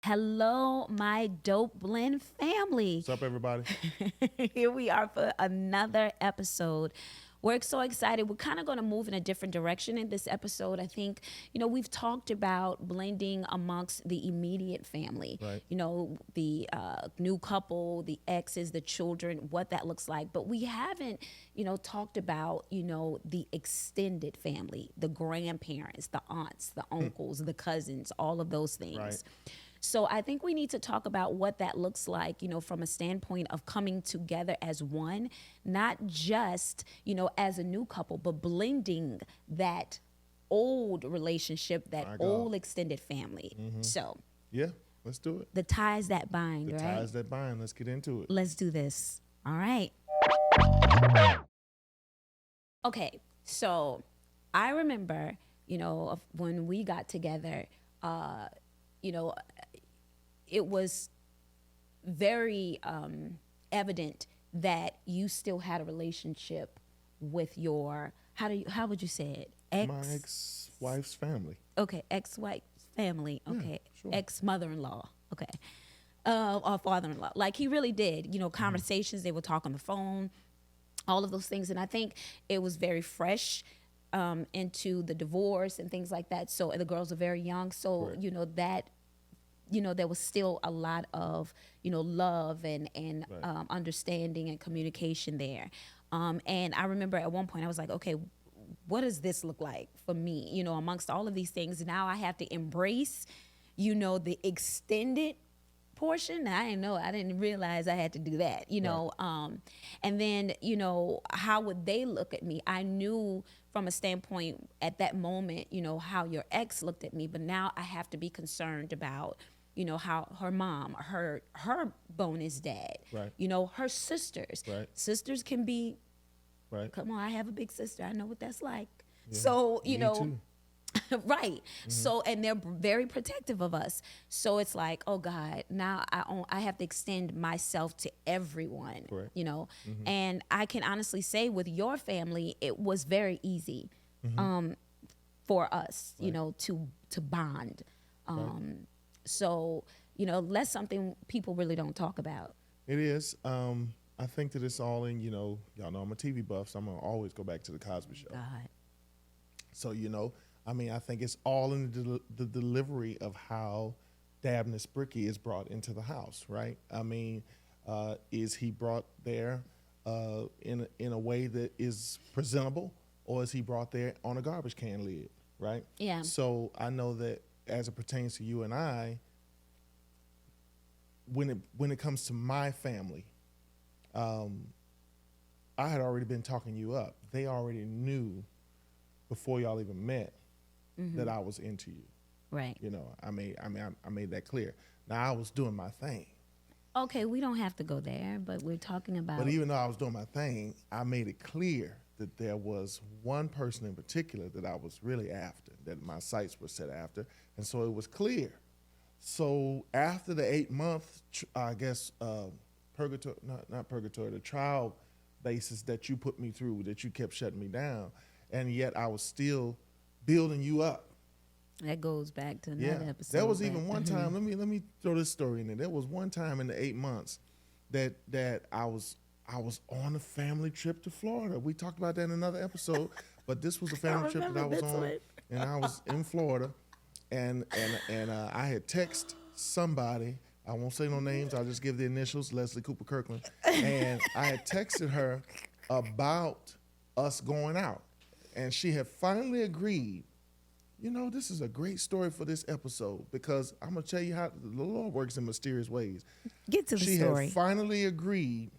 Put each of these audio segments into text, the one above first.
Hello, my dope blend family. What's up, everybody? Here we are for another episode. We're so excited. We're kind of going to move in a different direction in this episode. I think, we've talked about blending amongst the immediate family, Right. the new couple, the exes, the children, what that looks like. But we haven't, talked about, the extended family, the grandparents, the aunts, the uncles, the cousins, all of those Right. things. So I think we need to talk about what that looks like, from a standpoint of coming together as one, not just, as a new couple, but blending that old relationship, that My God. old extended family. So Yeah, let's do it. the ties that bind, The right? ties that bind. Let's get into it. Let's do this. All right. Okay. So I remember, of when we got together, you know, it was very evident that you still had a relationship with your how would you say it, My ex, ex-wife's family. okay, ex-wife family, Yeah, okay, sure. ex-mother-in-law, okay, or father-in-law, like he really did, conversations, they would talk on the phone, all of those things. And I think it was very fresh into the divorce and things like that. So and the girls are very young. So, Correct. there was still a lot of, love and Right. understanding and communication there. And I remember at one point I was like, okay, what does this look like for me? Amongst all of these things, now I have to embrace, the extended portion. I didn't know. I didn't realize I had to do that, and then, how would they look at me? I knew from a standpoint at that moment, how your ex looked at me, but now I have to be concerned about, how her mom, her bonus dad, Right. her sisters. Right. Sisters can be, Right. come on, I have a big sister. I know what that's like. Yeah. So, Me too. right. So, and they're very protective of us. So it's like, oh God, now I have to extend myself to everyone, Correct. And I can honestly say with your family, it was very easy for us, Right. to bond. Right. So, that's something people really don't talk about. It is. I think that it's all in, y'all know I'm a TV buff, so I'm going to always go back to the Cosby Show. God. So, I think it's all in the delivery of how Dabney Spricky is brought into the house, right? Is he brought there in a way that is presentable, or is he brought there on a garbage can lid, right? Yeah. So I know that as it pertains to you and I, when it comes to my family, I had already been talking you up. They already knew before y'all even met that I was into you. Right. I made that clear. Now I was doing my thing, Okay, we don't have to go there, but we're talking about. but even though I was doing my thing, I made it clear that there was one person in particular that I was really after, that my sights were set after, and so it was clear. So after the 8 month, I guess purgatory, not purgatory, the trial basis that you put me through, that you kept shutting me down, and yet I was still building you up. That goes back to another episode. There was but- even one time. Let me throw this story in there. There was one time in the 8 months that I was on a family trip to Florida. We talked about that in another episode, but this was the family trip that I remember was this on, one. and I was in Florida, and I had texted somebody. I won't say no names. I'll just give the initials, Leslie Cooper Kirkland, and I had texted her about us going out, and she had finally agreed. This is a great story for this episode because I'm going to tell you how the Lord works in mysterious ways. Get to the She story. had finally agreed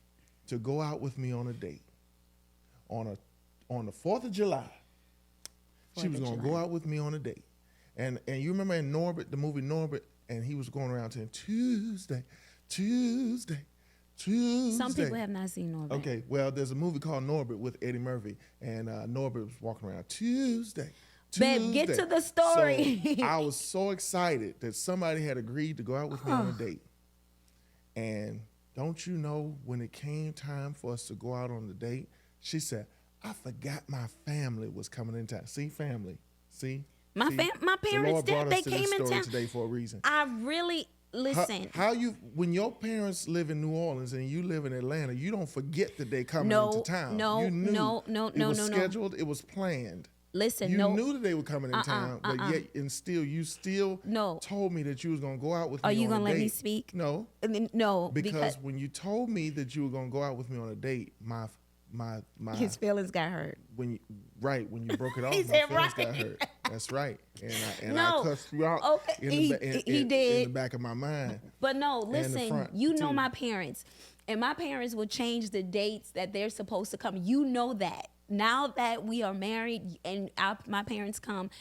to go out with me on a date on the 4th of July. She 4th was of going to go July. out with me on a date. And you remember in Norbit, the movie Norbit, and he was going around saying, Tuesday, Tuesday, Tuesday. Some people have not seen Norbert. Okay, well, there's a movie called Norbit with Eddie Murphy, and Norbit was walking around Tuesday. Babe, get Tuesday. to the story. So I was so excited that somebody had agreed to go out with me on a date. And don't you know, when it came time for us to go out on the date, she said, I forgot my family was coming in town. See, family. See? My The parents Lord did. brought They us to came this in story town. today for a reason. I really listen. When your parents live in New Orleans and you live in Atlanta, you don't forget that they coming No, into town. no, You knew no, no, it no, was no, no. scheduled. It was planned. Listen, You no. knew that they were coming in town, but yet and still you still No. told me that you was gonna go out with me. Are you on gonna a let me date. speak? No, No, because when you told me that you were gonna go out with me on a date, my his feelings got hurt. when you broke it off, He my said, feelings right. got hurt. That's right, and No. I cussed you out Okay, he in did. the back of my mind. But no, the listen, front, you know too. my parents. And my parents will change the dates that they're supposed to come. You know that. Now that we are married and my parents come,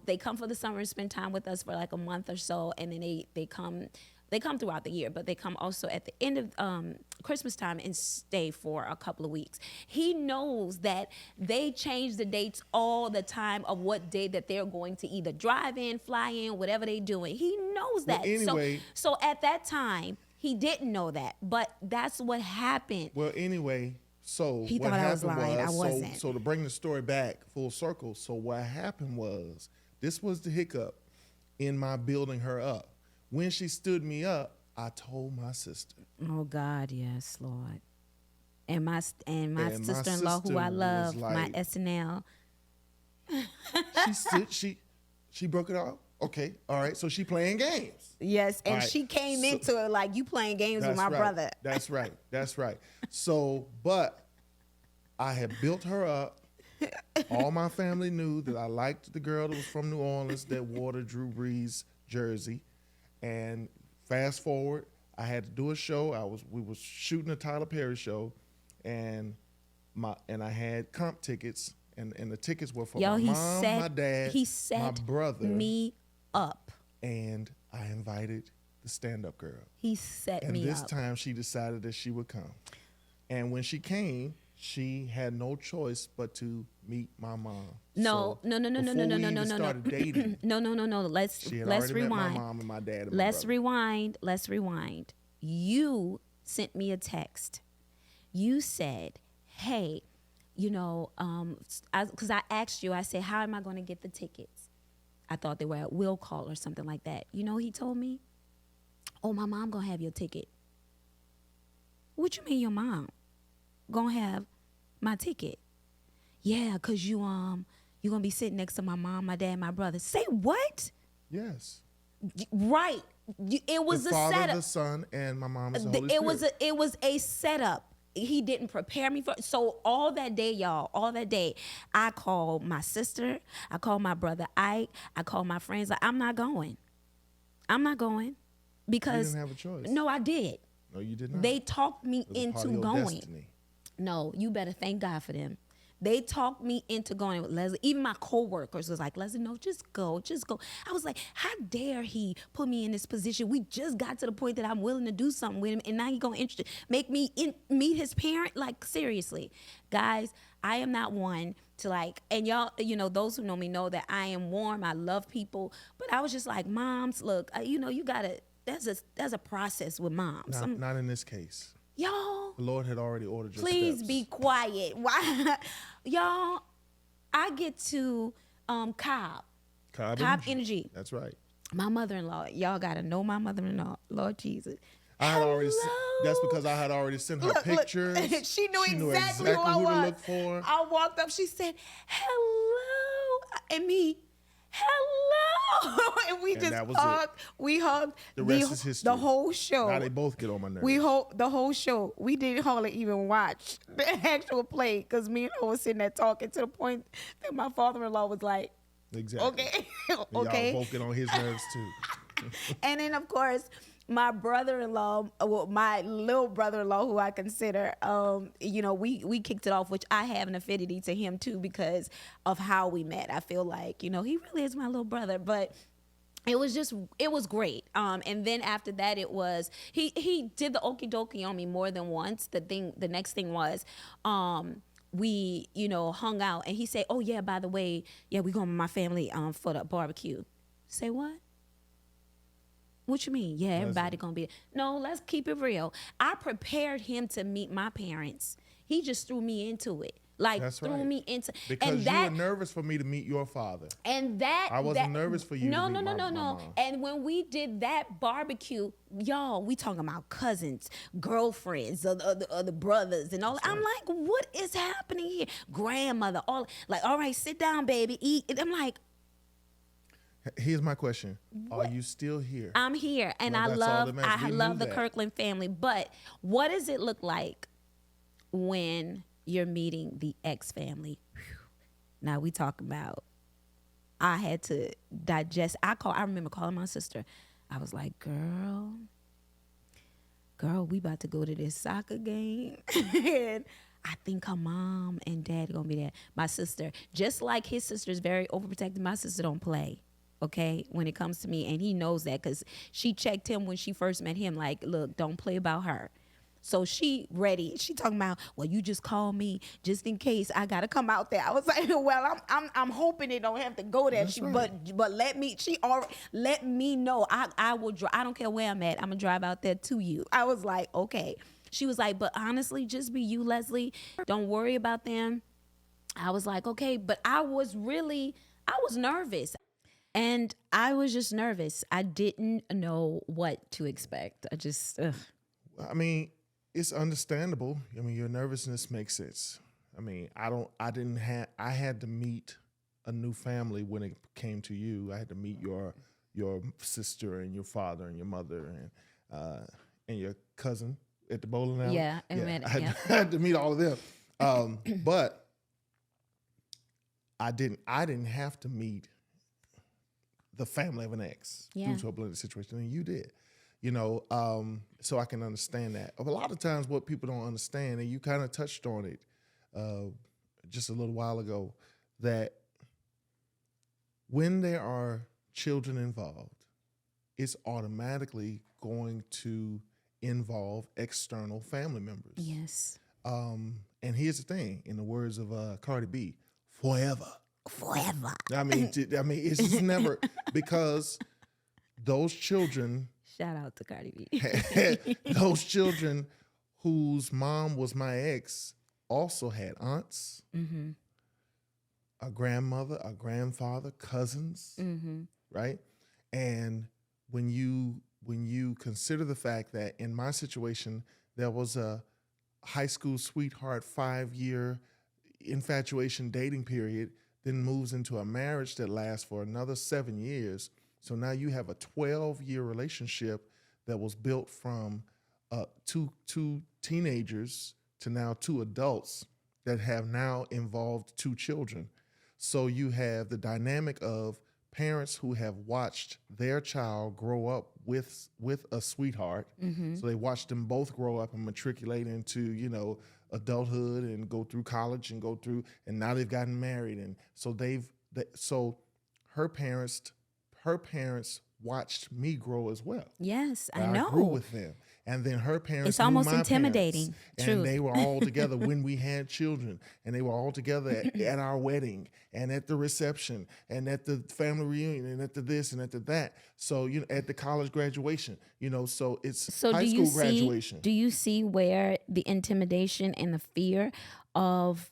they come for the summer and spend time with us for like a month or so, and then they come throughout the year, but they come also at the end of Christmas time and stay for a couple of weeks. He knows that they change the dates all the time of what day that they're going to either drive in, fly in, whatever they're doing. He knows that. Well, anyway, so at that time, he didn't know that, but that's what happened. Well, anyway, so He what thought I was happened lying. I was, wasn't. so to bring the story back full circle, so what happened was, this was the hiccup in my building her up. When she stood me up, I told my sister. Oh God, yes, Lord. And my my sister-in-law, who I sister love, was my like- SNL. She broke it off. Okay, all right. So she playing games. Yes, and All right, she came so- into it like you playing games with my right. brother. That's right. That's right. So, but I had built her up. All my family knew that I liked the girl that was from New Orleans that wore the Drew Brees jersey. And fast forward, I had to do a show. We was shooting a Tyler Perry show, and I had comp tickets, and the tickets were for my mom, my dad, he set my brother, me up. and I invited the stand-up girl. He set me And this up. time she decided that she would come. And when she came, she had no choice but to meet my mom. No. Before we even started dating, No. Let's she had let's already met rewind. my mom and my dad and my Let's brother. Let's rewind. You sent me a text. You said, "Hey, because I asked you. I said, how am I going to get the tickets? I thought they were at will call or something like that. You know, he told me, oh, my mom gonna have your ticket. What you mean your mom gonna have my ticket? Yeah, cause you gonna be sitting next to my mom, my dad, my brother. Say what? Yes. Right. It was The a Father, setup. the Son, and my mom is the Holy Spirit. It was a setup. He didn't prepare me for. So all that day, I called my sister, I called my brother Ike, I called my friends. Like, I'm not going because You didn't have a choice. No, I did. No, you did not. They talked me It was a part into of your going. destiny. No, you better thank God for them. They talked me into going with Leslie. Even my coworkers was like, Leslie, no, just go. I was like, how dare he put me in this position? We just got to the point that I'm willing to do something with him, and now he gonna make me meet his parent? Like, seriously, guys, I am not one to like, and y'all, those who know me know that I am warm. I love people, but I was just like, moms, look, you gotta. There's a process with moms. Not in this case. Y'all, The Lord had already ordered your please steps. be quiet. Why, y'all? I get to Cobb Energy. That's right. My mother-in-law. Y'all gotta know my mother-in-law. Lord Jesus. That's because I had already sent her pictures. She knew exactly who I who was. to look for. I walked up. She said, "Hello," and me, "Hello," and we And just that was hugged. We hugged. The rest is history. The whole show. Now they both get on my nerves. The whole show. We didn't hardly even watch the actual play because me and her was sitting there talking to the point that my father-in-law was like, Exactly. "Okay, And okay." Y'all both get on his nerves too. And then of course my brother-in-law, well, my little brother-in-law, who I consider, we kicked it off, which I have an affinity to him too because of how we met. I feel like, he really is my little brother, but it was great. And then after that, it was, he did the okie dokie on me more than once. The next thing was, we, hung out, and he said, oh yeah, by the way, yeah, we going with my family, for the barbecue. Say what? What you mean? Yeah, everybody gonna be. No, let's keep it real. I prepared him to meet my parents. He just threw me into it. like That's threw right. me into, Because and you that were nervous for me to meet your father. and that I wasn't nervous for you No, to no, meet no, my no. mom. And when we did that barbecue, y'all, we talking about cousins, girlfriends, other brothers, and all. I'm like, what is happening here? Grandmother, all like, all right, sit down, baby, eat. And I'm like, Here's my question: Are you still here? I'm here, and Well, that's all that matters. I We love knew the that. Kirkland family. But what does it look like when you're meeting the ex family? Now we talk about. I had to digest. I remember calling my sister. I was like, girl, we about to go to this soccer game. And I think her mom and dad are gonna be there. My sister, just like his sister's very overprotective, my sister don't play. Okay, when it comes to me, and he knows that because she checked him when she first met him. Like, look, don't play about her. So she ready. She talking about, well, you just call me just in case I gotta come out there. I was like, well, I'm hoping it don't have to go there. That's right. But let me. She already let me know. I will drive. I don't care where I'm at. I'm gonna drive out there to you. I was like, okay. She was like, but honestly, just be you, Leslie. Don't worry about them. I was like, okay, but I was nervous. And I was just nervous. I didn't know what to expect. I just, ugh. I mean, it's understandable. I mean, your nervousness makes sense. I mean, I had to meet a new family when it came to you. I had to meet your sister and your father and your mother and your cousin at the bowling alley. Yeah, I had to meet all of them. But I didn't have to meet the family of an ex due to a blended situation, and you did. So I can understand that. A lot of times what people don't understand, and you kind of touched on it just a little while ago, that when there are children involved, it's automatically going to involve external family members. Yes. And here's the thing, in the words of Cardi B, forever. Forever. I mean, it's just never, because those children, Shout out to Cardi B. those children whose mom was my ex also had aunts, a grandmother, a grandfather, cousins, right? And when you consider the fact that in my situation, there was a high school sweetheart 5-year infatuation dating period, then moves into a marriage that lasts for another 7 years. So now you have a 12-year relationship that was built from two teenagers to now 2 adults that have now involved 2 children. So you have the dynamic of parents who have watched their child grow up with a sweetheart. So they watched them both grow up and matriculate into, adulthood and go through college and now they've gotten married. And so so her parents watched me grow as well. Yes, I I know. grew with them. And then her parents It's knew almost my intimidating. parents, True. and they were all together when we had children, and they were all together at our wedding and at the reception and at the family reunion and at the this and at the that. So, at the college graduation, so it's high school graduation. Do you see where the intimidation and the fear of,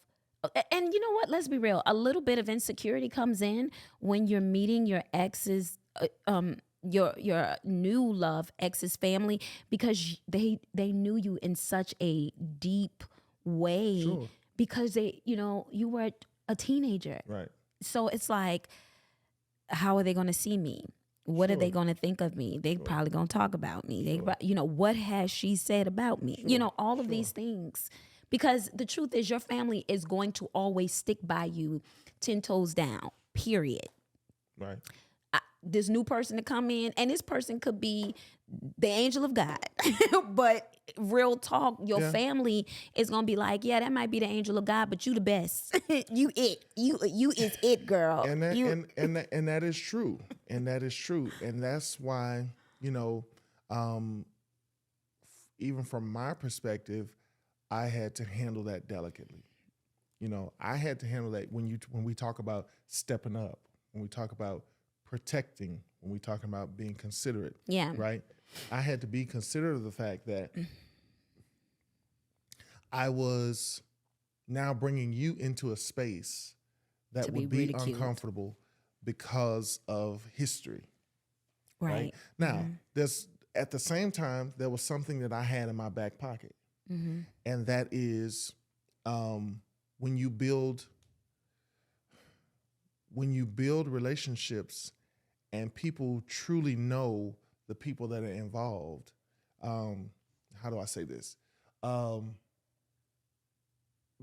and you know what? Let's be real. A little bit of insecurity comes in when you're meeting your ex's, your new love ex's family, because they knew you in such a deep way. Sure. Because you were a teenager. Right. So it's like, how are they going to see me? What are they going to think of me? They probably going to talk about me. What has she said about me? All of these things. Because the truth is, your family is going to always stick by you 10 toes down, period. Right. This new person to come in, and this person could be the angel of God. But real talk, your family is going to be like, yeah, that might be the angel of God, but you the best. You is it, girl. And that is true. And that is true. And that's why, even from my perspective, I had to handle that delicately. I had to handle that when we talk about stepping up, when we talk about protecting, when we talking about being considerate. Yeah. Right? I had to be considerate of the fact that I was now bringing you into a space that To be would be ridiculed. uncomfortable because of history. Right. Now, there's at the same time, there was something that I had in my back pocket, and that is when you build relationships and people truly know the people that are involved. How do I say this?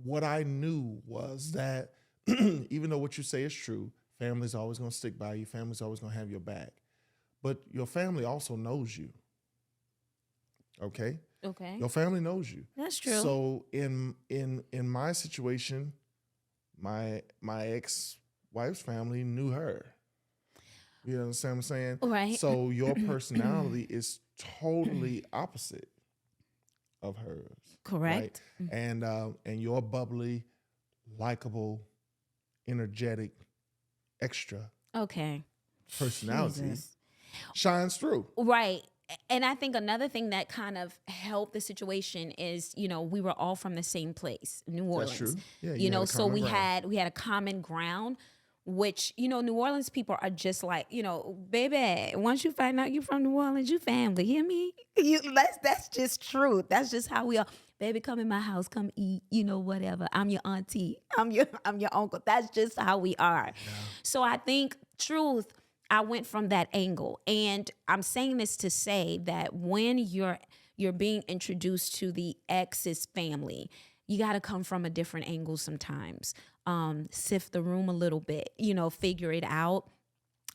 What I knew was that even though what you say is true, family's always going to stick by you. Family's always going to have your back. But your family also knows you. Okay? Okay. Your family knows you. That's true. So in my situation, my ex-wife's family knew her. You understand what I'm saying? Right. So your personality is totally opposite of hers. Correct. Right? And your bubbly, likable, energetic, extra Okay. personality Jesus. shines through. Right. And I think another thing that kind of helped the situation is, we were all from the same place, New Orleans. That's true. Yeah, you had know, a so common we ground. had a common ground, which, New Orleans people are just like, baby, once you find out you're from New Orleans, you family. Hear me? That's just true. That's just how we are. Baby, come in my house, come eat, whatever. I'm your auntie. I'm your uncle. That's just how we are. Yeah. So I think truth, I went from that angle. And I'm saying this to say that when you're being introduced to the ex's family, you got to come from a different angle sometimes. Sift the room a little bit, figure it out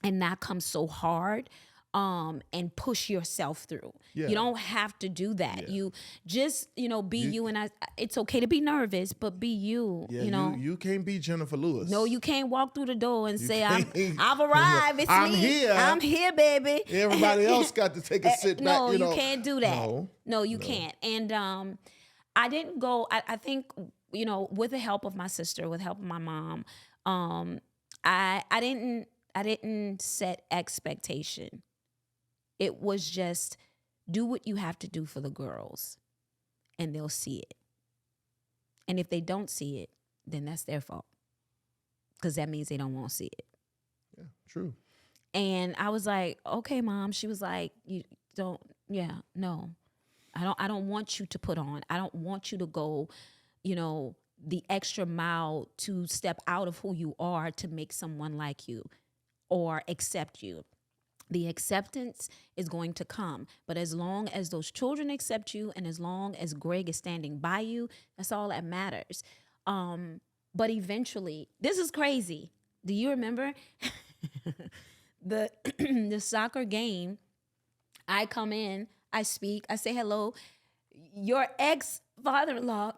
and not come so hard. And push yourself through. Yeah. You don't have to do that. Yeah. You just, be you. And it's okay to be nervous, but be you. Yeah, you can't be Jennifer Lewis. No, you can't walk through the door and say, can't. I've arrived. It's I'm me. here. I'm here, baby. Everybody else got to take a sit back. No, you can't do that. No, you No. can't. And I didn't go. I think with the help of my sister, with the help of my mom, I didn't set expectation. It was just do what you have to do for the girls, and they'll see it. And if they don't see it, then that's their fault, because that means they don't want to see it. Yeah, true. And I was like, okay, Mom. She was like, you don't. Yeah, no, I don't want you to put on. I don't want you to go, the extra mile to step out of who you are to make someone like you or accept you. The acceptance is going to come. But as long as those children accept you and as long as Greg is standing by you, that's all that matters. But eventually, this is crazy. Do you remember the the soccer game? I come in, I speak, I say hello. Your ex-father-in-law,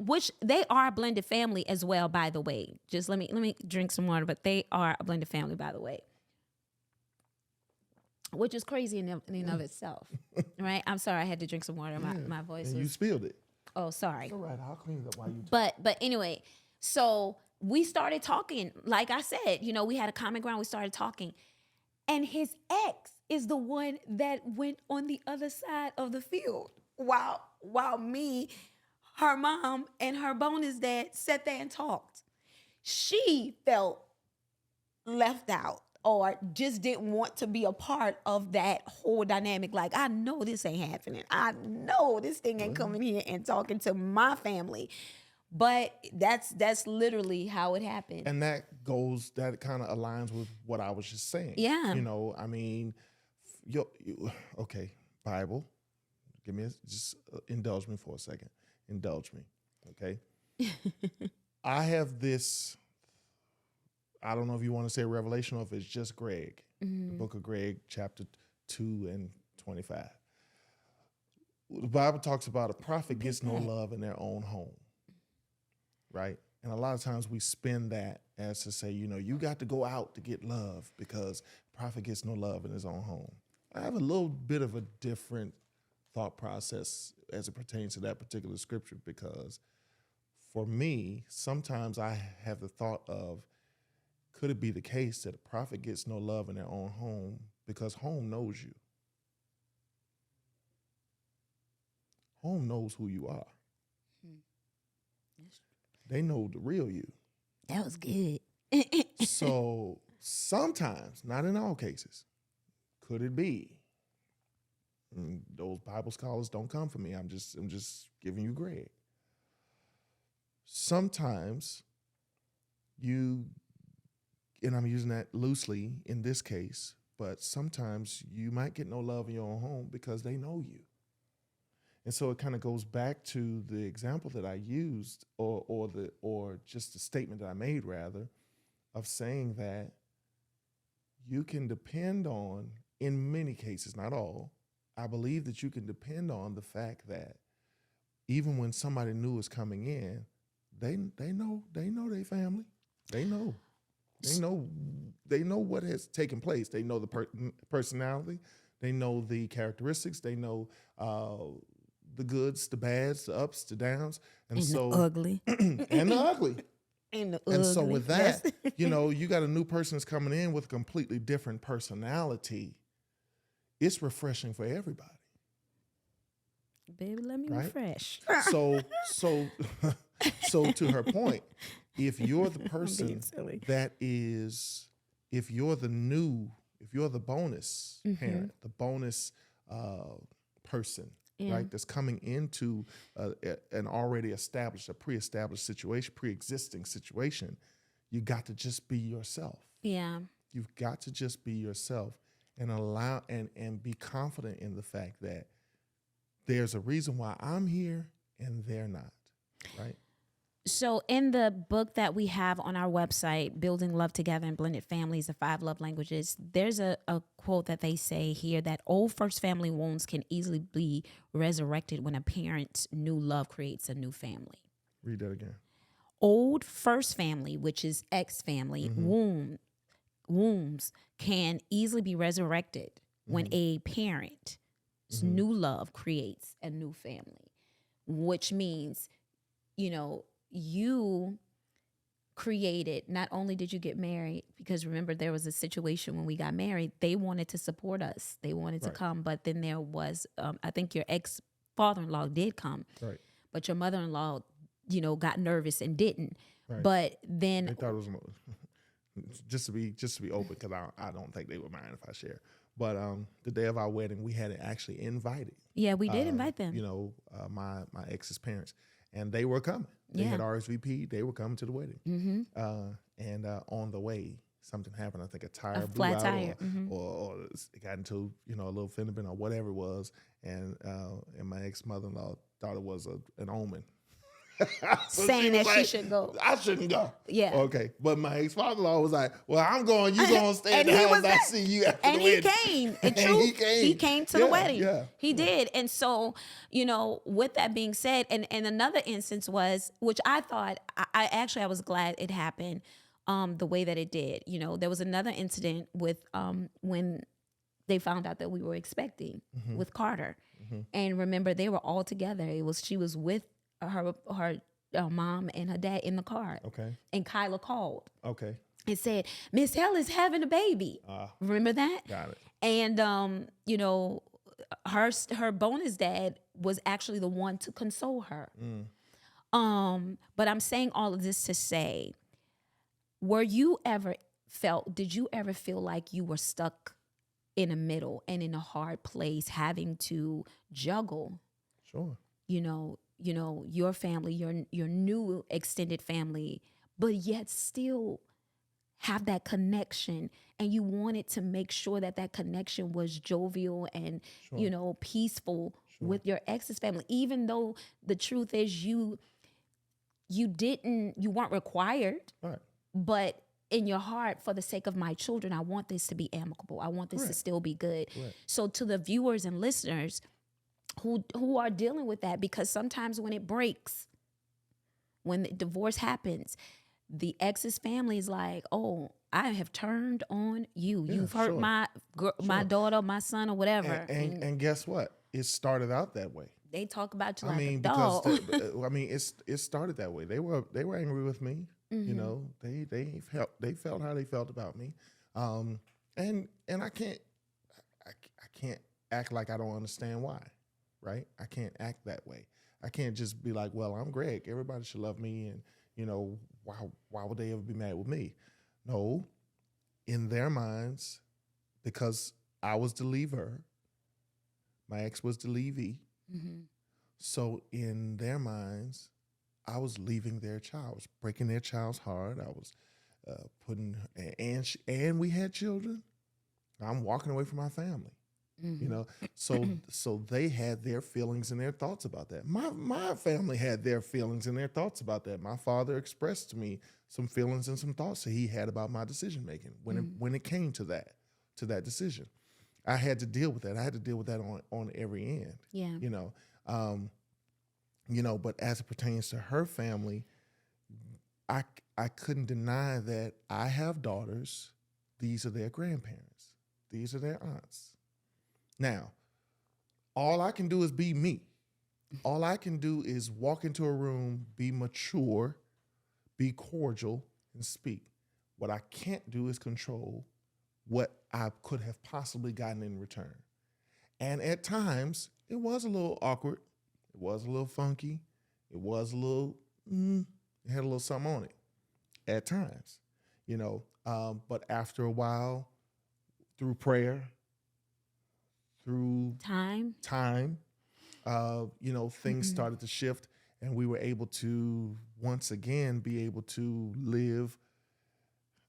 which they are a blended family as well, by the way. Just let me drink some water, but they are a blended family, by the way. Which is crazy in and of itself, right? I'm sorry, I had to drink some water. My voice And was. you spilled it. Oh, sorry. All right, I'll clean it up while you talk. But anyway, so we started talking. Like I said, we had a common ground. We started talking, and his ex is the one that went on the other side of the field, while me, her mom, and her bonus dad sat there and talked. She felt left out, or just didn't want to be a part of that whole dynamic. Like, I know this ain't happening. I know this thing ain't coming here and talking to my family. But that's literally how it happened. And that kind of aligns with what I was just saying. Yeah. I mean, okay, Bible, just indulge me for a second. Indulge me, okay? I have this, I don't know if you want to say revelation or if it's just Greg, the book of Greg, chapter 2 and 25. The Bible talks about a prophet gets no love in their own home, right? And a lot of times we spin that as to say, you got to go out to get love because prophet gets no love in his own home. I have a little bit of a different thought process as it pertains to that particular scripture, because for me, sometimes I have the thought of, could it be the case that a prophet gets no love in their own home because home knows you? Home knows who you are. They know the real you. That was good. So sometimes, not in all cases, could it be? And those Bible scholars don't come for me. I'm just giving you Greg. Sometimes you, and I'm using that loosely in this case, but sometimes you might get no love in your own home because they know you. And so it kind of goes back to the example that I used, or just the statement that I made rather, of saying that you can depend on, in many cases, not all, I believe that you can depend on the fact that even when somebody new is coming in, they know their family. They know what has taken place. They know the personality. They know the characteristics. They know the goods, the bads, the ups, the downs, and so the ugly, and the ugly. And so with that, you got a new person that's coming in with a completely different personality. It's refreshing for everybody. Baby, let me refresh. So to her point, if you're the person that is, if you're the bonus parent, the bonus person, right, that's coming into an already established, a pre-established situation, pre-existing situation, you got to just be yourself. Yeah. You've got to just be yourself and allow and be confident in the fact that there's a reason why I'm here and they're not, right? So in the book that we have on our website, Building Love Together in Blended Families, the 5 Love Languages, there's a quote that they say here that old first family wounds can easily be resurrected when a parent's new love creates a new family. Read that again. Old first family, which is ex-family, wounds can easily be resurrected when a parent's new love creates a new family, which means, you created, not only did you get married, because remember there was a situation when we got married, they wanted to support us. They wanted to come, but then there was, I think your ex-father-in-law did come, but your mother-in-law, got nervous and didn't. Right. But then they thought it was just to be open, because I don't think they would mind if I share. But the day of our wedding, we had it actually invited. Yeah, we did invite them. My ex's parents, and they were coming. They had RSVP. They were coming to the wedding. And on the way, something happened. I think a tire blew flat out, tire. or it got into a little fender bend or whatever it was. And my ex mother-in-law thought it was an omen. So saying that she should go. I shouldn't go. Yeah. Okay. But my ex-father-in-law was like, well, I'm going. You going to stay at the house and I see you after and the wedding. He came. And he came to the wedding. Yeah. He did. And so, with that being said, and another instance was, which I thought, I was glad it happened the way that it did. There was another incident with when they found out that we were expecting with Carter. And remember, they were all together. She was with her mom and her dad in the car. Okay. And Kyla called. Okay. And said, Miss Hell is having a baby. Remember that? Got it. And her bonus dad was actually the one to console her. But I'm saying all of this to say, did you ever feel like you were stuck in the middle and in a hard place, having to juggle? Sure. Your family, your new extended family, but yet still have that connection, and you wanted to make sure that connection was jovial and peaceful with your ex's family, even though the truth is you weren't required, right. But in your heart, for the sake of my children, I want this to be amicable. I want this to still be good. Right. So to the viewers and listeners who are dealing with that, because sometimes when it breaks, when the divorce happens, the ex's family is like, oh, I have turned on you. Yeah, You've hurt my daughter, my son, or whatever. And guess what? It started out that way. They talk about you a dog. It started that way. They were angry with me. They felt how they felt about me. And I can't act like I don't understand why. Right? I can't act that way. I can't just be like, well, I'm Greg. Everybody should love me, and why would they ever be mad with me? No, in their minds, because I was the leaver, my ex was the leavee. Mm-hmm. So in their minds, I was leaving their child. I was breaking their child's heart. I was and we had children. I'm walking away from my family. Mm-hmm. So they had their feelings and their thoughts about that. My family had their feelings and their thoughts about that. My father expressed to me some feelings and some thoughts that he had about my decision making when it came to that decision. I had to deal with that. I had to deal with that on every end. Yeah. But as it pertains to her family, I couldn't deny that I have daughters. These are their grandparents. These are their aunts. Now, all I can do is be me. All I can do is walk into a room, be mature, be cordial, and speak. What I can't do is control what I could have possibly gotten in return. And at times, it was a little awkward. It was a little funky. It was a little, it had a little something on it at times, but after a while, through prayer, through Time. Things started to shift, and we were able to once again be able to live,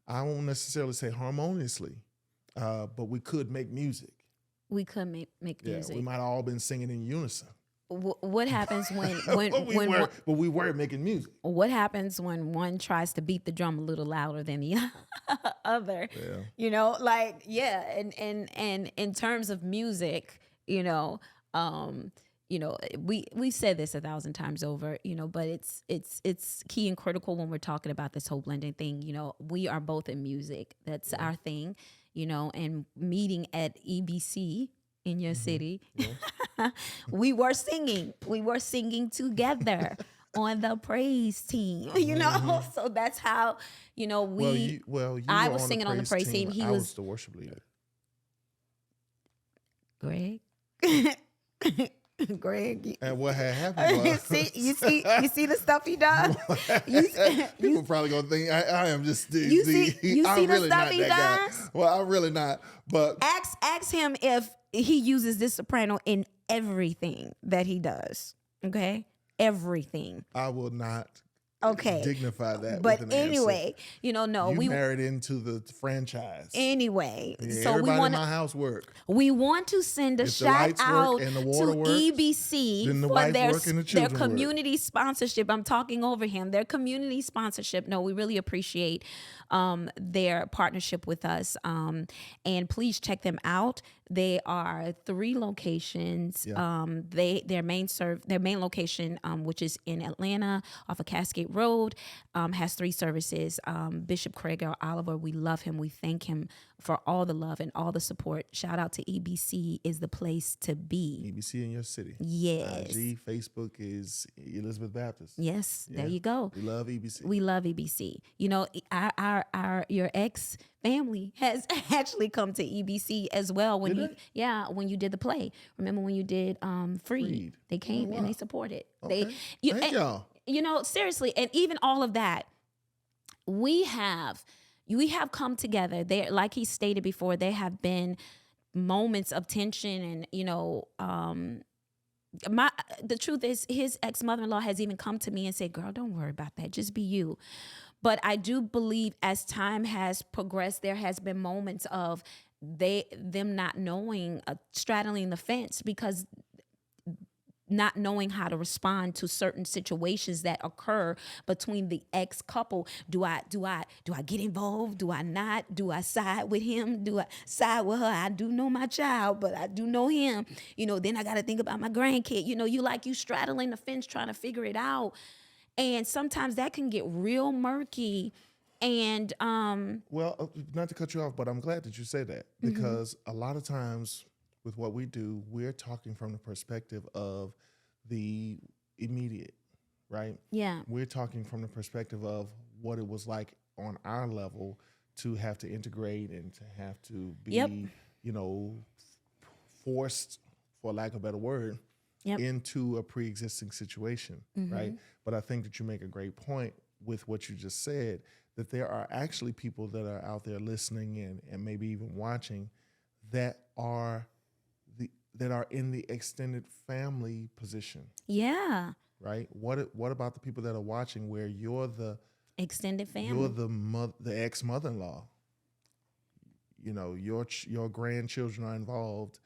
I won't necessarily say harmoniously, but we could make music. We could make music. We might have all been singing in unison. What happens when but we were making music. What happens when one tries to beat the drum a little louder than the other? Yeah. And in terms of music, we said this 1,000 times over, but it's key and critical when we're talking about this whole blending thing. We are both in music. That's our thing, and meeting at EBC in your city. Yeah. We were singing together on the praise team, so that's how, I was singing on the praise team. I was the worship leader. Greg. And what had happened was, you see the stuff he does. People probably gonna think I am just the. You see I'm the really stuff not he that does. guy. Well, I'm really not. But ask him if he uses this soprano in everything that he does. Okay, everything. I will not. Okay. Dignify that. But with an anyway, answer. We married into the franchise. Anyway, yeah, so everybody we want in my house work. We want to send a shout out to EBC for their community sponsorship. I'm talking over him. Their community sponsorship. No, we really appreciate their partnership with us. And please check them out. They are 3 locations. Yeah. Their main location, which is in Atlanta off of Cascade Road, has 3 services. Bishop Craig Oliver, we love him. We thank him for all the love and all the support. Shout out to EBC is the place to be. EBC in your city. Yes. IG, Facebook is Elizabeth Baptist. Yes, yeah. There you go. We love EBC. We love EBC. Your ex family has actually come to EBC as well when you did the play. Remember when you did Freed? They came and they supported. Okay. Thank y'all. Seriously, and even all of that, we have come together. There, like he stated before, there have been moments of tension, and the truth is, his ex-mother-in-law has even come to me and said, "Girl, don't worry about that. Just be you." But I do believe as time has progressed, there has been moments of them not knowing, straddling the fence, because not knowing how to respond to certain situations that occur between the ex couple. Do I get involved? Do I not? Do I side with him? Do I side with her? I do know my child, but I do know him. Then I got to think about my grandkid. You straddling the fence trying to figure it out. And sometimes that can get real murky. And well, not to cut you off, but I'm glad that you say that, because a lot of times with what we do, we're talking from the perspective of the immediate, right? Yeah. We're talking from the perspective of what it was like on our level to have to integrate and to have to be, forced, for lack of a better word, into a pre-existing situation, right? But I think that you make a great point with what you just said, that there are actually people that are out there listening and maybe even watching that are in the extended family position, Yeah. right? What about the people that are watching where you're the Extended you're family. the ex mother-in-law? You know, your grandchildren are involved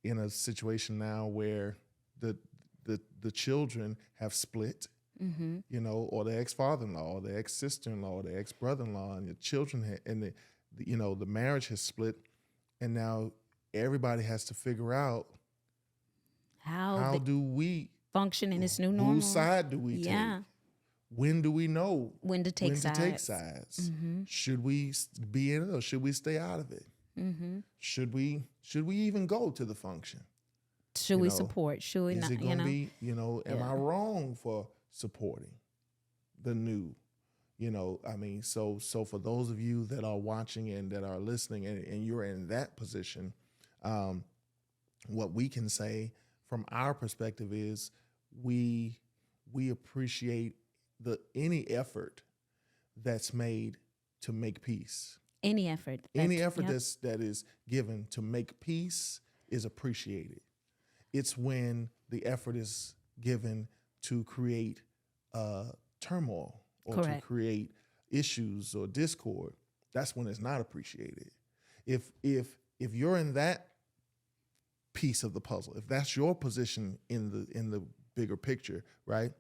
in a situation now where the children have split, you know, or the ex father-in-law, or the ex sister-in-law, or the ex brother-in-law, and the children and you know, the marriage has split, and now everybody has to figure out How how they do we function in this new whose normal. side do we take? Yeah. When do we know When to take sides. Should we be in it or should we stay out of it? Should we even go to the function? Should You we know, support? Should we is not? it going to be, you know, am I wrong for supporting the new? You know, I mean, so for those of you that are watching and that are listening and you're in that position, what we can say from our perspective is we appreciate any effort that's made to make peace. Any effort. Any effort that is given to make peace is appreciated. It's when the effort is given to create turmoil or Correct. to create issues or discord. That's when it's not appreciated. If you're in that piece of the puzzle, if that's your position in the bigger picture, right?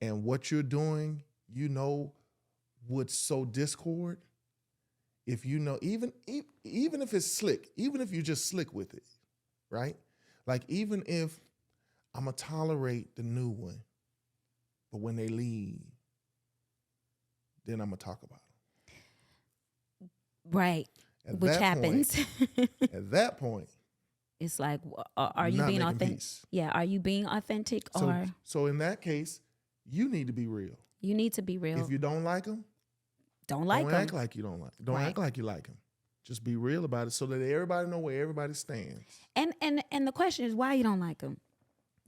And what you're doing, you know, would sow discord. If you know, even if it's slick, even if you're just slick with it, right? Like, even if I'm gonna tolerate the new one, but when they leave, then I'm gonna talk about them. Right. Which happens. At that point, It's like, are you not being making authentic? peace. Yeah. Are you being authentic, or So in that case, you need to be real. you need to be real? If you don't like them, don't like don't them. act like you don't like. Don't Right. act like you like them. Just be real about it so that everybody know where everybody stands. And the question is, why you don't like them?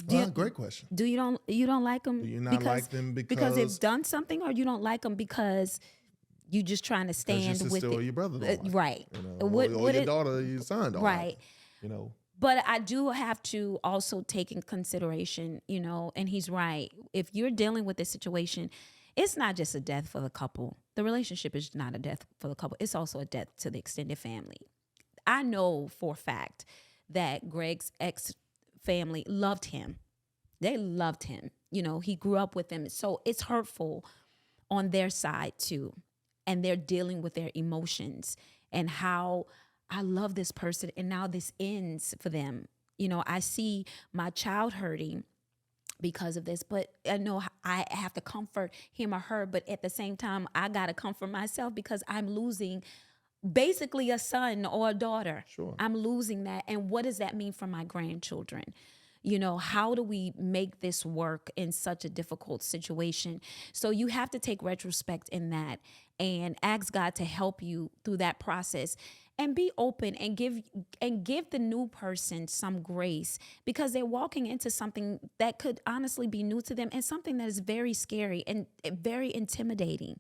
Well, great question. Do you don't like them? Do you not like them because they've done something, or you don't like them because you just trying to stand your sister with or it? your brother don't like Right. it, you know, What or your it- daughter or your son don't like Right. it, you know. But I do have to also take in consideration, you know, and he's right. If you're dealing with this situation, it's not just a death for the couple. The relationship is not a death for the couple. It's also a death to the extended family. I know for a fact that Greg's ex family loved him. They loved him. You know, he grew up with them. So it's hurtful on their side too. And they're dealing with their emotions and how I love this person and now this ends for them. You know, I see my child hurting because of this, but I know I have to comfort him or her, but at the same time, I got to comfort myself because I'm losing basically a son or a daughter. Sure. I'm losing that. And what does that mean for my grandchildren? You know, how do we make this work in such a difficult situation? So you have to take retrospect in that and ask God to help you through that process and be open and give the new person some grace because they're walking into something that could honestly be new to them and something that is very scary and very intimidating.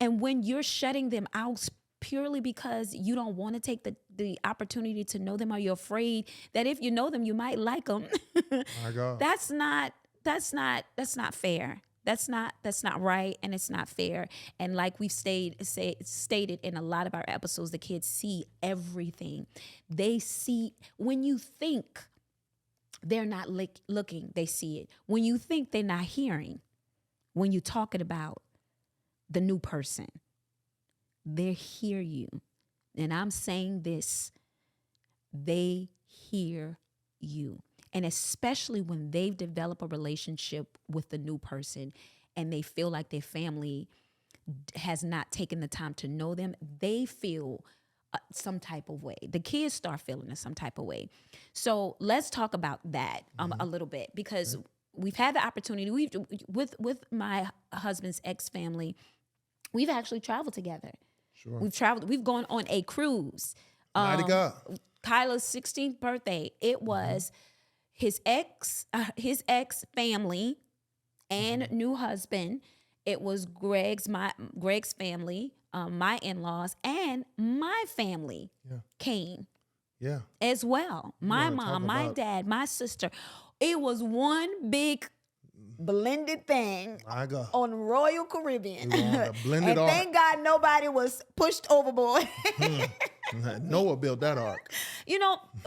And when you're shutting them out purely because you don't want to take the opportunity to know them, or you're afraid that if you know them, you might like them. My God. That's not fair. That's not right, and it's not fair. And like we've stated in a lot of our episodes, the kids see everything. They see when you think they're not looking, they see it. When you think they're not hearing, when you're talking about the new person, they hear you. And I'm saying this, they hear you. And especially when they've developed a relationship with the new person and they feel like their family has not taken the time to know them, they feel some type of way. The kids start feeling some type of way. So let's talk about that a little bit, because we've had the opportunity. With my husband's ex-family, we've actually traveled together. Sure. We've gone on a cruise. Mighty God. Kyla's 16th birthday. It was his ex family and new husband. it was Greg's family, my in-laws, and my family came Yeah. as well. My wanna talk mom, my about- dad, my sister. It was one big blended thing My God. on Royal Caribbean. We were on the blended and ark. thank God nobody was pushed overboard. Noah built that ark.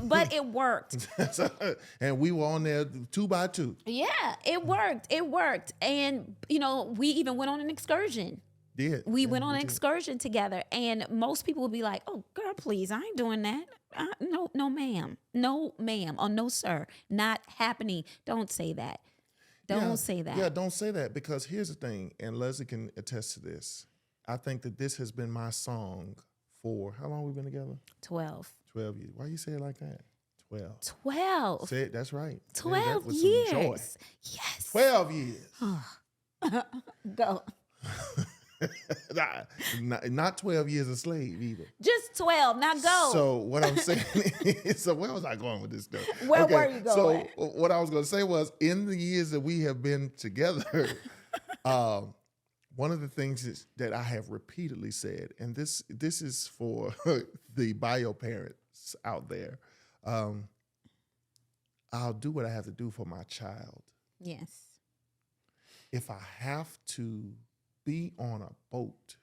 But it worked. And we were on there 2 by 2. Yeah, it worked. It worked. And, we even went on an excursion. We went on an excursion together, and most people would be like, "Oh, girl, please, I ain't doing that. No, ma'am. No, ma'am. Or no, sir. Not happening. Don't say that. Don't say that." Yeah, don't say that, because here's the thing, and Leslie can attest to this. I think that this has been my song for, how long we been together? 12. 12 years. Why you say it like that? 12. 12. Say it, that's right. Say that 12 with some years. joy. Yes. 12 years. Go. Not 12 years a slave either. Just 12. Now go. So what I'm saying is, so where was I going with this stuff? Where were you going? So what I was going to say was, in the years that we have been together, one of the things that I have repeatedly said, and this is for the bio parents out there, I'll do what I have to do for my child. Yes. If I have to be on a boat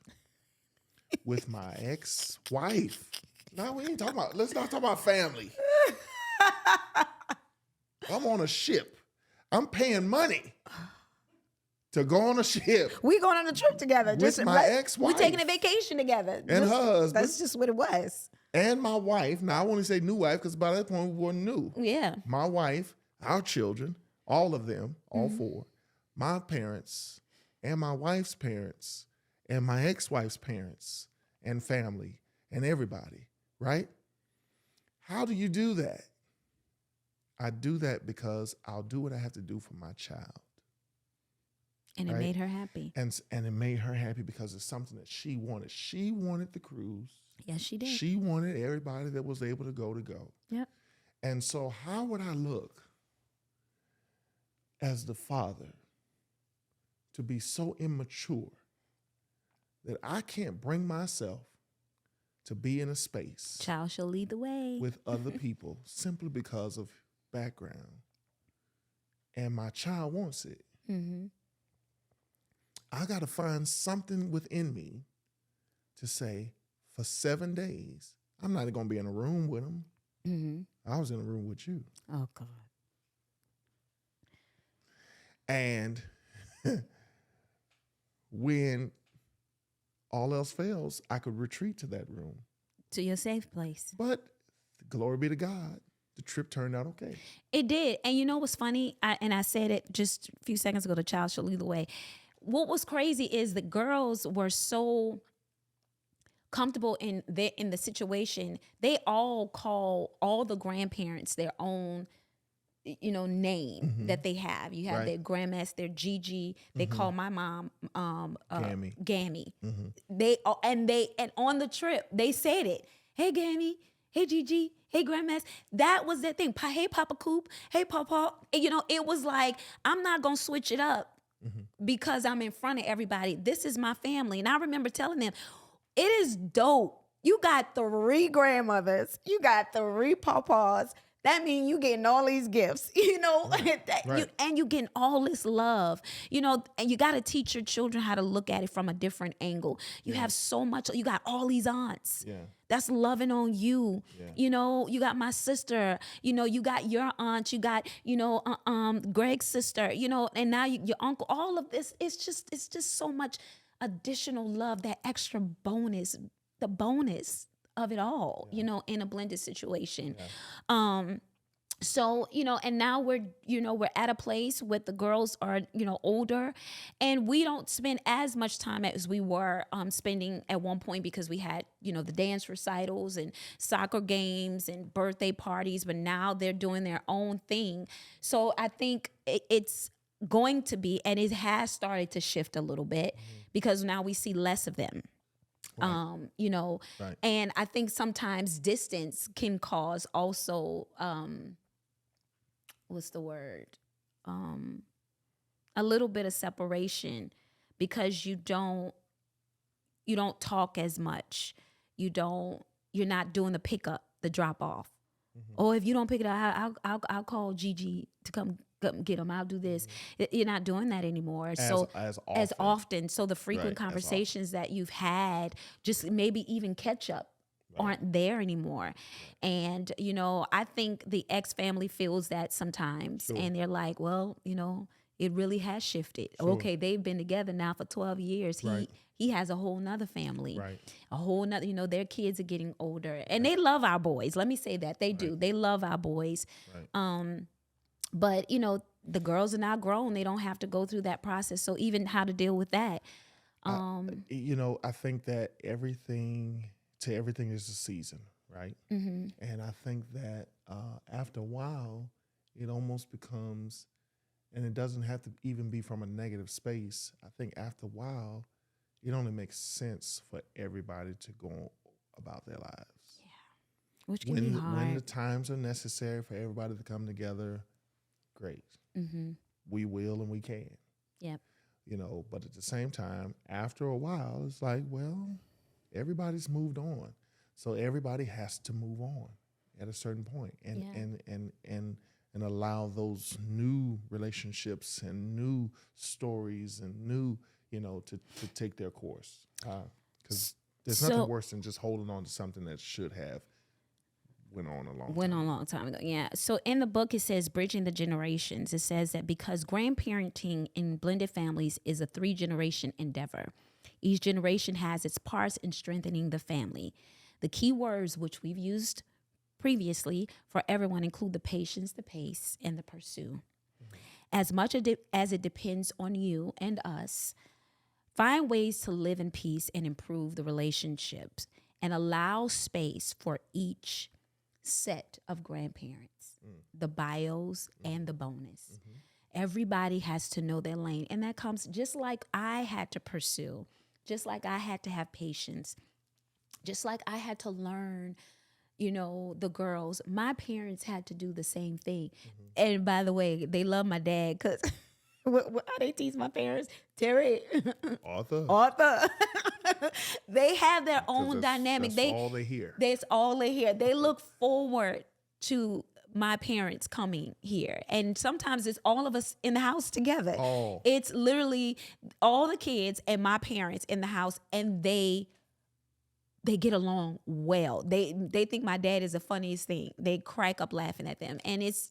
with my ex-wife. No, we ain't talking about, let's not talk about family. I'm on a ship. I'm paying money to go on a ship. We going on a trip together. With my ex-wife. We taking a vacation together. And her husband. That's just what it was. And my wife. Now, I want to say new wife, because by that point we weren't new. Yeah. My wife, our children, all of them, all 4, my parents, and my wife's parents, and my ex-wife's parents, and family, and everybody, right? How do you do that? I do that because I'll do what I have to do for my child. And it made her happy. And it made her happy because it's something that she wanted. She wanted the cruise. Yes, she did. She wanted everybody that was able to go. Yep. And so how would I look as the father to be so immature that I can't bring myself to be in a space Child shall lead the way. with other people simply because of background, and my child wants it? Mm-hmm. I got to find something within me to say, for 7 days, I'm not going to be in a room with them. Mm-hmm. I was in a room with you. Oh, God. And when all else fails, I could retreat to that room. To your safe place. But glory be to God, the trip turned out okay. It did. And you know what's funny? I said it just a few seconds ago, the child shall lead the way. What was crazy is the girls were so comfortable in the situation. They all call all the grandparents their own name that they have. You have their grandmas, their Gigi. They call my mom Gammy. They and on the trip they said it. Hey Gammy, hey Gigi, hey grandmas. That was their thing. Hey Papa Coop, hey Papa. It was like, I'm not gonna switch it up because I'm in front of everybody. This is my family. And I remember telling them, it is dope. You got 3 grandmothers. You got 3 papas. That means you getting all these gifts, and you getting all this love, and you got to teach your children how to look at it from a different angle. You have so much, you got all these aunts. Yeah. That's loving on you. Yeah. You got my sister, you got your aunt, you got, Greg's sister, and now your uncle, all of this. It's just so much additional love, that extra bonus, the bonus of it all, in a blended situation. Yeah. So, and now we're at a place where the girls are, older, and we don't spend as much time as we were spending at one point, because we had, the dance recitals and soccer games and birthday parties, but now they're doing their own thing. So I think it's going to be, and it has started to shift a little bit, because now we see less of them. Right. Right. And I think sometimes distance can cause also, what's the word? A little bit of separation, because you don't talk as much. You're not doing the pickup, the drop off. Or if you don't pick it up, I'll call Gigi to come get them. I'll do this. You're not doing that anymore. As often. So the frequent conversations that you've had, just maybe even catch up, aren't there anymore. And, I think the ex family feels that sometimes. And they're like, well, it really has shifted. Okay, they've been together now for 12 years. He has a whole nother family. A whole nother, their kids are getting older. And they love our boys. Let me say that. They do. They love our boys. But, the girls are now grown. They don't have to go through that process. So even how to deal with that. I think that everything is a season, right? And I think that after a while, it almost becomes, and it doesn't have to even be from a negative space. I think after a while, it only makes sense for everybody to go about their lives. Yeah, which can be hard. When the times are necessary for everybody to come together, great. We will and we can. Yep. But at the same time, after a while, it's like, well, everybody's moved on. So everybody has to move on at a certain point and allow those new relationships and new stories and new, to take their course. Because there's nothing worse than just holding on to something that should have went on a long time ago. Yeah. So in the book, it says bridging the generations. It says that because grandparenting in blended families is a 3-generation endeavor, each generation has its parts in strengthening the family. The key words, which we've used previously for everyone, include the patience, the pace, and the pursue. As much as it depends on you and us, find ways to live in peace and improve the relationships and allow space for each set of grandparents, the bios and the bonus. Everybody has to know their lane. And that comes just like I had to pursue, just like I had to have patience, just like I had to learn, the girls. My parents had to do the same thing. And by the way, they love my dad because how they tease my parents? Terry. Arthur. They have their own dynamic. That's all they hear. That's all they hear. They look forward to my parents coming here. And sometimes it's all of us in the house together. Oh. It's literally all the kids and my parents in the house, and they get along well. They think my dad is the funniest thing. They crack up laughing at them. And it's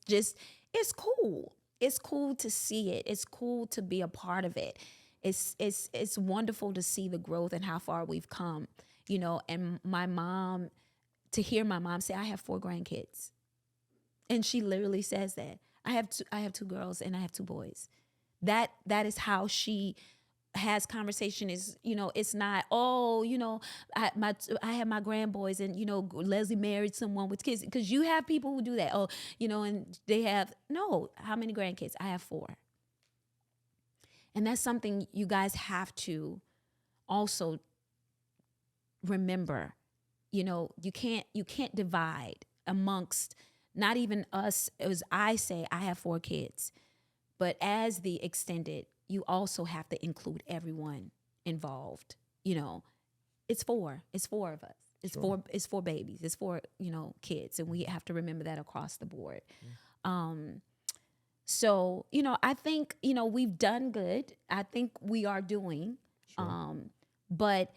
cool. It's cool to see it. It's cool to be a part of it. It's wonderful to see the growth and how far we've come, and to hear my mom say, I have 4 grandkids. And she literally says that. I have 2 girls and I have 2 boys. That is how she has conversation. Is it's not, I have my grandboys and Leslie married someone with kids, because you have people who do that. And they have how many grandkids? I have 4. And that's something you guys have to also remember. You can't divide amongst, not even us. As I say, I have 4 kids, but as the extended, you also have to include everyone involved. It's 4 of us. It's sure. It's 4 babies. It's 4, kids. And we have to remember that across the board. So, I think, we've done good. I think we are doing, but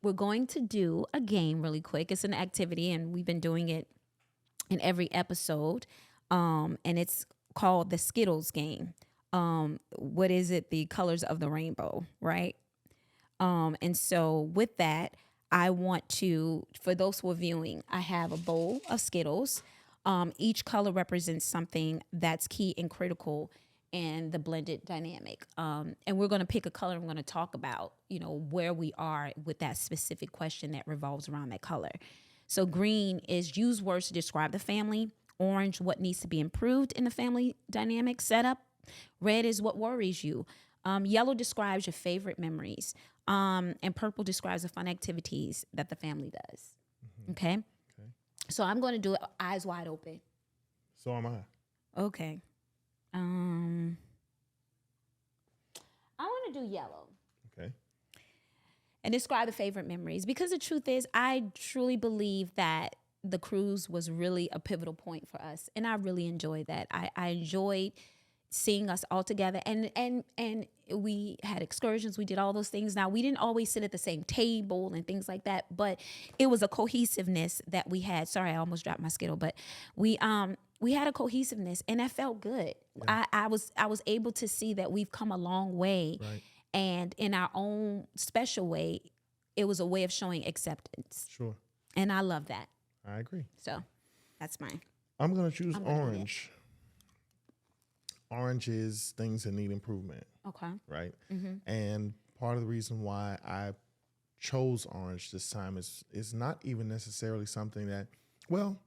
we're going to do a game really quick. It's an activity, and we've been doing it in every episode. And it's called the Skittles game. What is it? The colors of the rainbow, right? And so with that, I want to, for those who are viewing, I have a bowl of Skittles. Each color represents something that's key and critical in the blended dynamic. And we're going to pick a color. I'm going to talk about, where we are with that specific question that revolves around that color. So green is use words to describe the family. Orange, what needs to be improved in the family dynamic setup. Red is what worries you. Yellow describes your favorite memories. And purple describes the fun activities that the family does. Okay? So I'm going to do it eyes wide open. So am I. Okay. I want to do yellow. Okay. And describe the favorite memories. Because the truth is, I truly believe that the cruise was really a pivotal point for us. And I really enjoyed that. I enjoyed seeing us all together, and we had excursions, we did all those things. Now, we didn't always sit at the same table and things like that, but it was a cohesiveness that we had. Sorry, I almost dropped my Skittle, but we had a cohesiveness, and that felt good. Yeah. I was able to see that we've come a long way, Right. and in our own special way, it was a way of showing acceptance, Sure. and I love that. I agree. So that's mine. I'm going to choose I'm gonna eat it. orange. Orange is things that need improvement, Okay. right? And part of the reason why I chose orange this time is not even necessarily something that, well,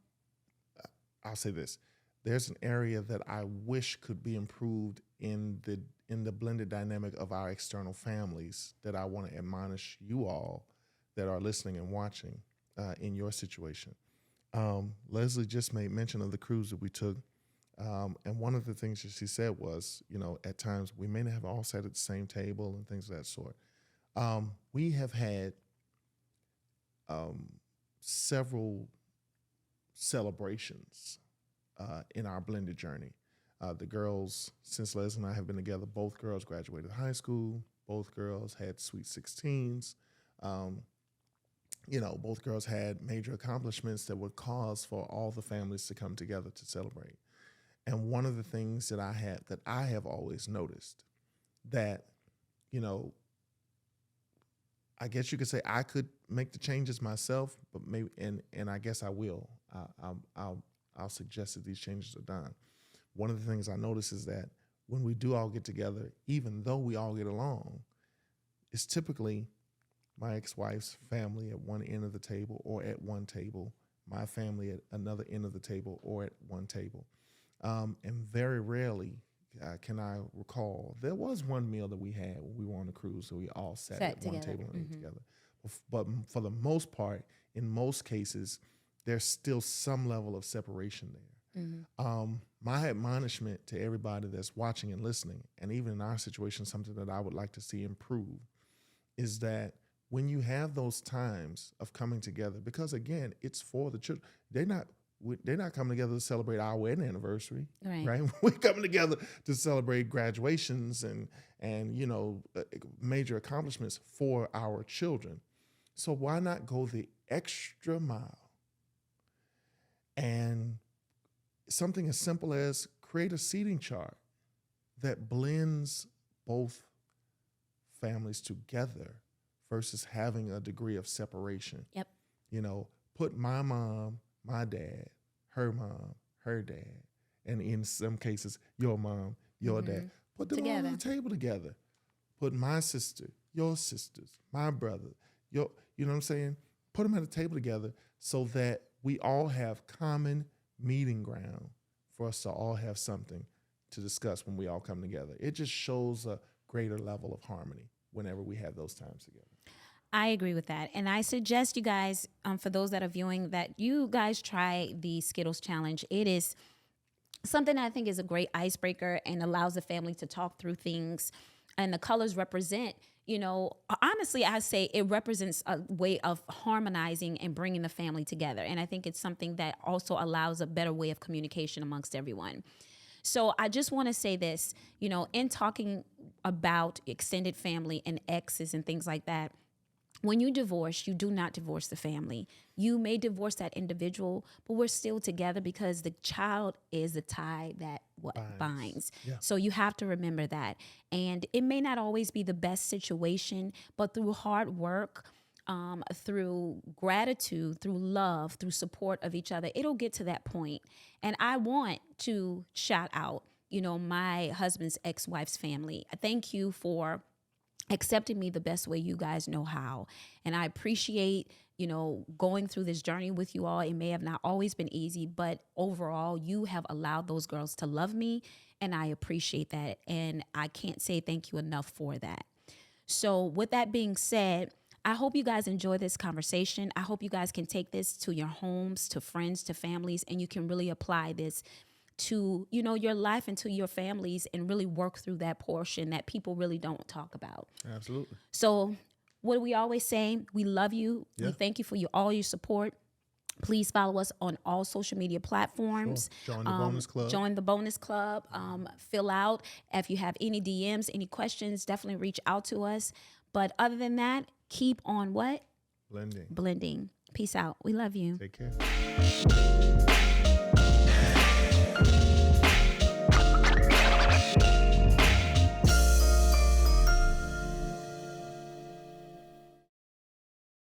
I'll say this. There's an area that I wish could be improved in the blended dynamic of our external families that I want to admonish you all that are listening and watching in your situation. Leslie just made mention of the cruise that we took. And one of the things that she said was, at times we may not have all sat at the same table and things of that sort. We have had several celebrations in our blended journey. The girls, since Leslie and I have been together, both girls graduated high school. Both girls had sweet 16s. Both girls had major accomplishments that would cause for all the families to come together to celebrate. And one of the things that I have always noticed that, I guess you could say I could make the changes myself, but maybe, and I guess I will. I'll suggest that these changes are done. One of the things I notice is that when we do all get together, even though we all get along, it's typically my ex-wife's family at one end of the table or at one table, my family at another end of the table or at one table. And very rarely can I recall, there was one meal that we had when we were on a cruise, so we all sat at one table and ate together. But for the most part, in most cases, there's still some level of separation there. My admonishment to everybody that's watching and listening, and even in our situation, something that I would like to see improve, is that when you have those times of coming together, because again, it's for the children. They're not coming together to celebrate our wedding anniversary, right? We're coming together to celebrate graduations and major accomplishments for our children. So why not go the extra mile and something as simple as create a seating chart that blends both families together versus having a degree of separation. Yep. Put my mom, my dad, her mom, her dad, and in some cases, your mom, your dad. Put them all on the table together. Put my sister, your sisters, my brother, you know what I'm saying? Put them at a table together so that we all have common meeting ground for us to all have something to discuss when we all come together. It just shows a greater level of harmony whenever we have those times together. I agree with that. And I suggest you guys, for those that are viewing, that you guys try the Skittles challenge. It is something that I think is a great icebreaker and allows the family to talk through things. And the colors represent, honestly, I say it represents a way of harmonizing and bringing the family together. And I think it's something that also allows a better way of communication amongst everyone. So I just want to say this, in talking about extended family and exes and things like that, when you divorce, you do not divorce the family. You may divorce that individual, but we're still together because the child is the tie that binds. Yeah. So you have to remember that. And it may not always be the best situation, but through hard work, through gratitude, through love, through support of each other, it'll get to that point. And I want to shout out, my husband's ex-wife's family. Thank you for accepting me the best way you guys know how. And I appreciate, going through this journey with you all. It may have not always been easy, but overall, you have allowed those girls to love me, and I appreciate that. And I can't say thank you enough for that. So with that being said, I hope you guys enjoy this conversation. I hope you guys can take this to your homes, to friends, to families, and you can really apply this to, you know, your life and to your families, and really work through that portion that people really don't talk about. Absolutely. So what do we always say? We love you. Yeah. We thank you for all your support. Please follow us on all social media platforms. Sure. Join the bonus club. Join the bonus club. Fill out. If you have any DMs, any questions, definitely reach out to us. But other than that, keep on what? Blending. Blending. Peace out. We love you. Take care.